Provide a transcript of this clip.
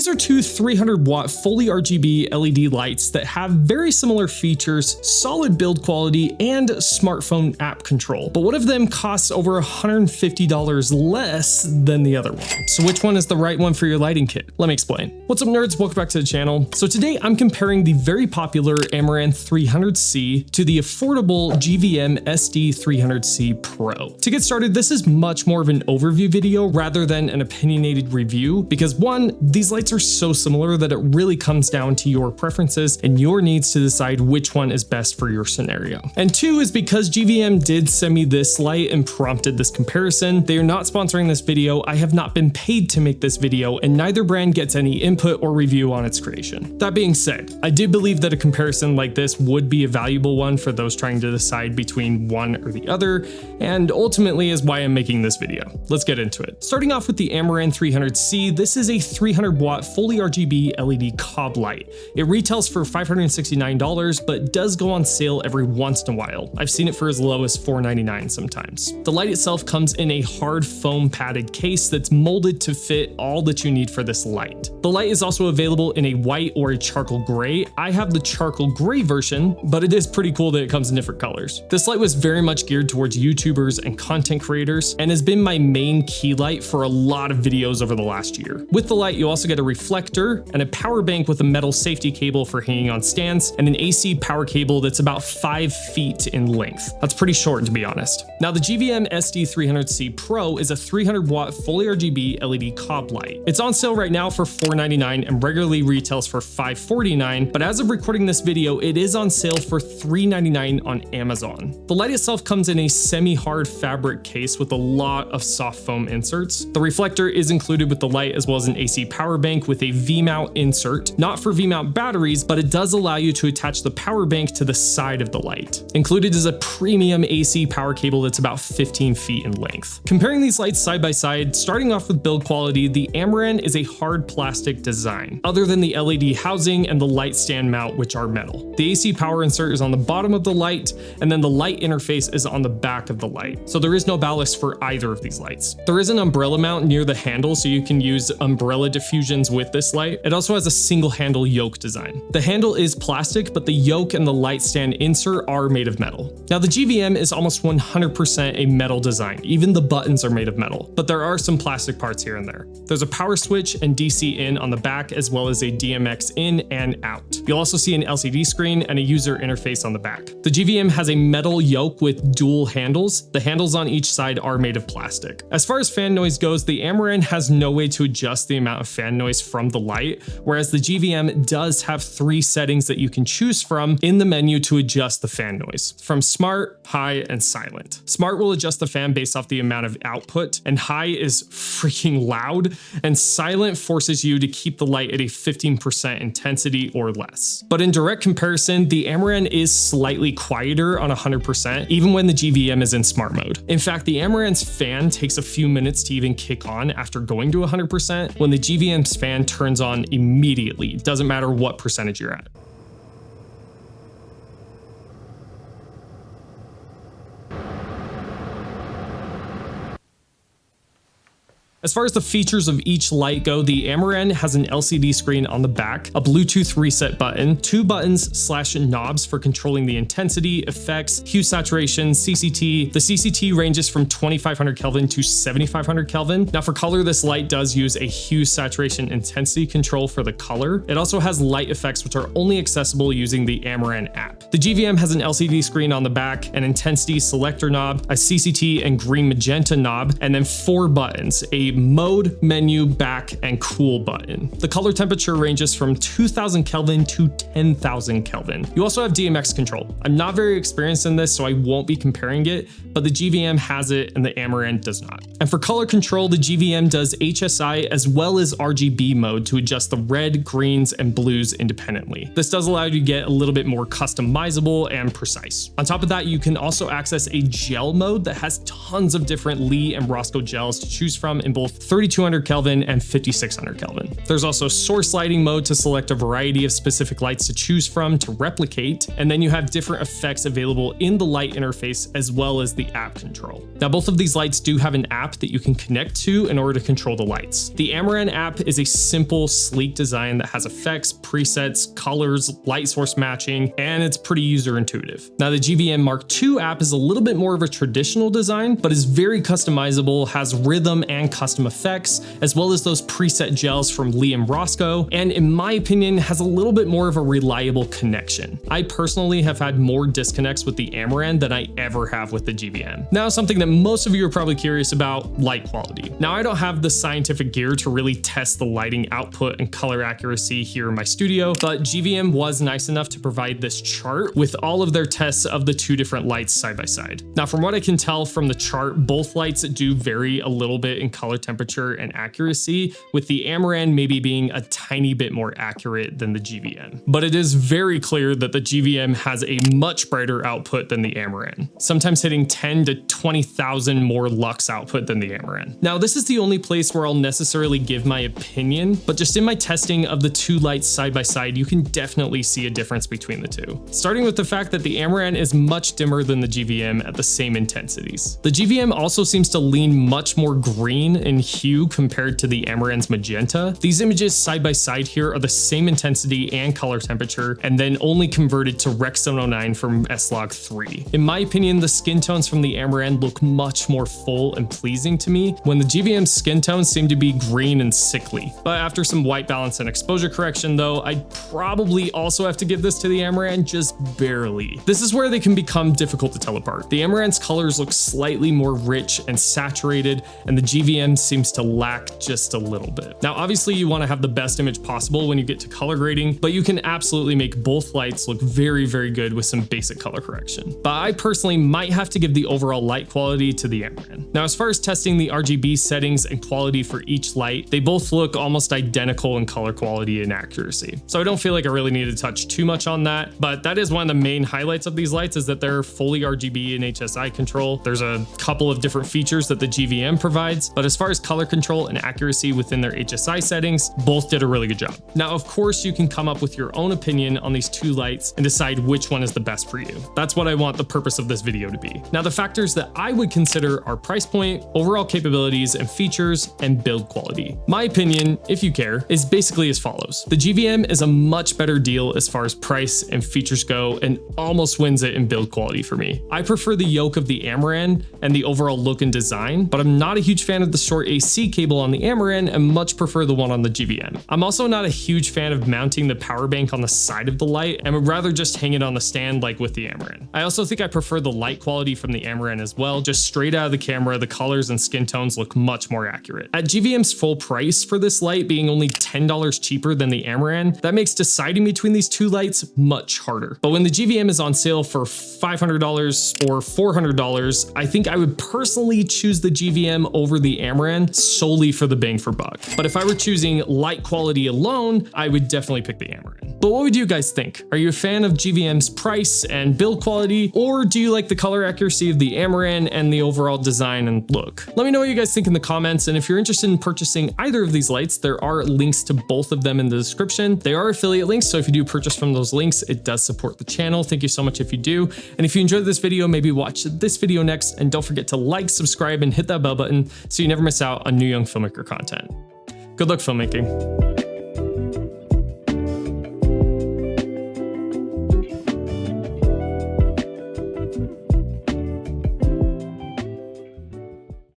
These are two 300-watt fully RGB LED lights that have very similar features, solid build quality, and smartphone app control. But one of them costs over $150 less than the other one. So which one is the right one for your lighting kit? Let me explain. What's up, nerds? Welcome back to the channel. So today I'm comparing the very popular Amaran 300C to the affordable GVM SD300C Pro. To get started, this is much more of an overview video rather than an opinionated review because one, these lights are so similar that it really comes down to your preferences and your needs to decide which one is best for your scenario. And two is because GVM did send me this light and prompted this comparison. They are not sponsoring this video. I have not been paid to make this video, and neither brand gets any input or review on its creation. That being said, I did believe that a comparison like this would be a valuable one for those trying to decide between one or the other, and ultimately is why I'm making this video. Let's get into it. Starting off with the Amaran 300C, this is a 300-watt fully RGB LED cob light. It retails for $569, but does go on sale every once in a while. I've seen it for as low as $499 sometimes. The light itself comes in a hard foam padded case that's molded to fit all that you need for this light. The light is also available in a white or a charcoal gray. I have the charcoal gray version, but it is pretty cool that it comes in different colors. This light was very much geared towards YouTubers and content creators and has been my main key light for a lot of videos over the last year. With the light, you also get a reflector and a power bank with a metal safety cable for hanging on stands and an AC power cable that's about 5 feet in length. That's pretty short, to be honest. Now, the GVM SD300C Pro is a 300-watt fully RGB LED cob light. It's on sale right now for $499 and regularly retails for $549, but as of recording this video, it is on sale for $399 on Amazon. The light itself comes in a semi-hard fabric case with a lot of soft foam inserts. The reflector is included with the light as well as an AC power bank with a V-mount insert, not for V-mount batteries, but it does allow you to attach the power bank to the side of the light. Included is a premium AC power cable that's about 15 feet in length. Comparing these lights side by side, starting off with build quality, the Amaran is a hard plastic design, other than the LED housing and the light stand mount, which are metal. The AC power insert is on the bottom of the light, and then the light interface is on the back of the light. So there is no ballast for either of these lights. There is an umbrella mount near the handle, so you can use umbrella diffusions with this light. It also has a single handle yoke design. The handle is plastic, but the yoke and the light stand insert are made of metal. Now, the GVM is almost 100% a metal design. Even the buttons are made of metal, but there are some plastic parts here and there. There's a power switch and DC in on the back, as well as a DMX in and out. You'll also see an LCD screen and a user interface on the back. The GVM has a metal yoke with dual handles. The handles on each side are made of plastic. As far as fan noise goes, the Amaran has no way to adjust the amount of fan noise from the light, whereas the GVM does have 3 settings that you can choose from in the menu to adjust the fan noise, from smart, high, and silent. Smart will adjust the fan based off the amount of output, and high is freaking loud, and silent forces you to keep the light at a 15% intensity or less. But in direct comparison, the Amaran is slightly quieter on 100%, even when the GVM is in smart mode. In fact, the Amaran's fan takes a few minutes to even kick on after going to 100%, when the GVM's fan turns on immediately. It doesn't matter what percentage you're at. As far as the features of each light go, the Amaran has an LCD screen on the back, a Bluetooth reset button, 2 buttons/knobs for controlling the intensity, effects, hue saturation, CCT. The CCT ranges from 2500 Kelvin to 7500 Kelvin. Now for color, this light does use a hue saturation intensity control for the color. It also has light effects which are only accessible using the Amaran app. The GVM has an LCD screen on the back, an intensity selector knob, a CCT and green magenta knob, and then 4 buttons, a mode, menu, back, and cool button. The color temperature ranges from 2000 Kelvin to 10,000 Kelvin. You also have DMX control. I'm not very experienced in this, so I won't be comparing it, but the GVM has it and the Amaran does not. And for color control, the GVM does HSI as well as RGB mode to adjust the red, greens, and blues independently. This does allow you to get a little bit more customizable and precise. On top of that, you can also access a gel mode that has tons of different Lee and Roscoe gels to choose from in both both 3200 Kelvin and 5600 Kelvin. There's also source lighting mode to select a variety of specific lights to choose from to replicate, and then you have different effects available in the light interface as well as the app control. Now, both of these lights do have an app that you can connect to in order to control the lights. The Amaran app is a simple, sleek design that has effects, presets, colors, light source matching, and it's pretty user intuitive. Now, the GVM Mark II app is a little bit more of a traditional design, but is very customizable, has rhythm and custom effects, as well as those preset gels from Liam Roscoe, and in my opinion, has a little bit more of a reliable connection. I personally have had more disconnects with the Amaran than I ever have with the GVM. Now, something that most of you are probably curious about, light quality. Now, I don't have the scientific gear to really test the lighting output and color accuracy here in my studio, but GVM was nice enough to provide this chart with all of their tests of the two different lights side by side. Now, from what I can tell from the chart, both lights do vary a little bit in color temperature and accuracy, with the Amaran maybe being a tiny bit more accurate than the GVM. But it is very clear that the GVM has a much brighter output than the Amaran, sometimes hitting 10 to 20,000 more lux output than the Amaran. Now, this is the only place where I'll necessarily give my opinion, but just in my testing of the two lights side by side, you can definitely see a difference between the two. Starting with the fact that the Amaran is much dimmer than the GVM at the same intensities. The GVM also seems to lean much more green in hue compared to the Amaran's magenta. These images side by side here are the same intensity and color temperature, and then only converted to Rec 709 from S-Log 3. In my opinion, the skin tones from the Amaran look much more full and pleasing to me, when the GVM's skin tones seem to be green and sickly. But after some white balance and exposure correction though, I'd probably also have to give this to the Amaran, just barely. This is where they can become difficult to tell apart. The Amaran's colors look slightly more rich and saturated, and the GVM seems to lack just a little bit. Now, obviously you want to have the best image possible when you get to color grading, but you can absolutely make both lights look very, very good with some basic color correction. But I personally might have to give the overall light quality to the Amaran. Now, as far as testing the RGB settings and quality for each light, they both look almost identical in color quality and accuracy. So I don't feel like I really need to touch too much on that, but that is one of the main highlights of these lights, is that they're fully RGB and HSI control. There's a couple of different features that the GVM provides, but as far as color control and accuracy within their HSI settings, both did a really good job. Now, of course, you can come up with your own opinion on these two lights and decide which one is the best for you. That's what I want the purpose of this video to be. Now, the factors that I would consider are price point, overall capabilities and features, and build quality. My opinion, if you care, is basically as follows. The GVM is a much better deal as far as price and features go, and almost wins it in build quality for me. I prefer the yoke of the Amaran and the overall look and design, but I'm not a huge fan of the short AC cable on the Amaran and much prefer the one on the GVM. I'm also not a huge fan of mounting the power bank on the side of the light and would rather just hang it on the stand like with the Amaran. I also think I prefer the light quality from the Amaran as well. Just straight out of the camera, the colors and skin tones look much more accurate. At GVM's full price for this light being only $10 cheaper than the Amaran, that makes deciding between these two lights much harder. But when the GVM is on sale for $500 or $400, I think I would personally choose the GVM over the Amaran solely for the bang for buck. But if I were choosing light quality alone, I would definitely pick the Amaran. But what would you guys think? Are you a fan of GVM's price and build quality, or do you like the color accuracy of the Amaran and the overall design and look? Let me know what you guys think in the comments, and if you're interested in purchasing either of these lights, there are links to both of them in the description. They are affiliate links, so if you do purchase from those links, it does support the channel. Thank you so much if you do. And if you enjoyed this video, maybe watch this video next, and don't forget to like, subscribe, and hit that bell button so you never miss out on new young filmmaker content. Good luck filmmaking.